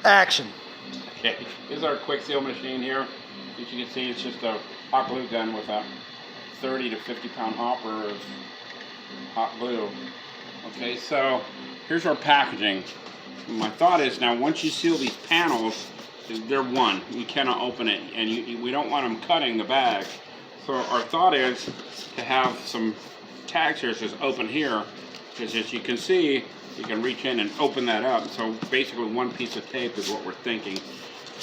Action. Okay, this is our Kwixseal machine here. As you can see, it's just a hot glue gun with a 30 to 50 pound hopper of hot glue. Okay, so here's our packaging. My thought is now once you seal these panels, they're one. You cannot open it, and we don't want them cutting the bag. So our thought is to have some tags here that says open here, because as you can see, you can reach in and open that up. So basically one piece of tape is what we're thinking.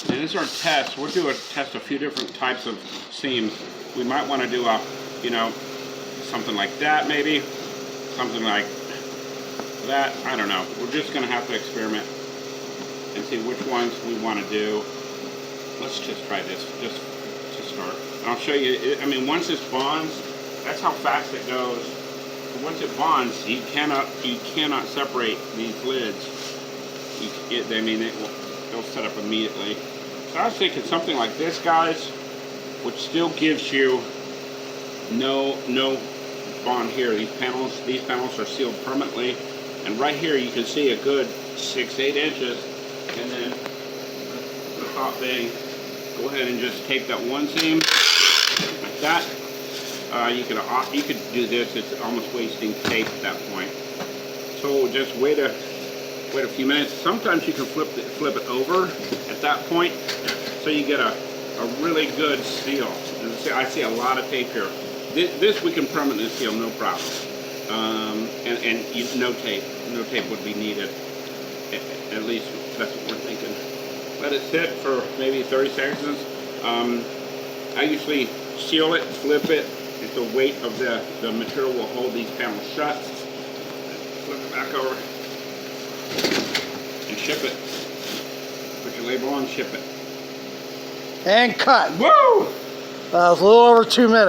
And this is our test. We'll test a few different types of seams. We might want to do a, something like that maybe, something like that, I don't know. We're just going to have to experiment and see which ones we want to do. Let's just try this, just to start. And I'll show you, once this bonds, that's how fast it goes. Once it bonds, you cannot separate these lids. They'll set up immediately. So I was thinking something like this, guys, which still gives you no bond here. These panels are sealed permanently, and right here you can see a good 6-8 inches. And then the top thing, go ahead and just tape that one seam like that. You could do this. It's almost wasting tape at that point. So just wait a few minutes. Sometimes you can flip it over at that point, so you get a really good seal. And I see a lot of tape here. This we can permanently seal, no problem. No tape would be needed. At least that's what we're thinking. Let it sit for maybe 30 seconds. I usually seal it, flip it. If the weight of the material will hold these panels shut. Flip it back over and ship it. Put your label on, ship it. And cut. Woo! That was a little over 2 minutes.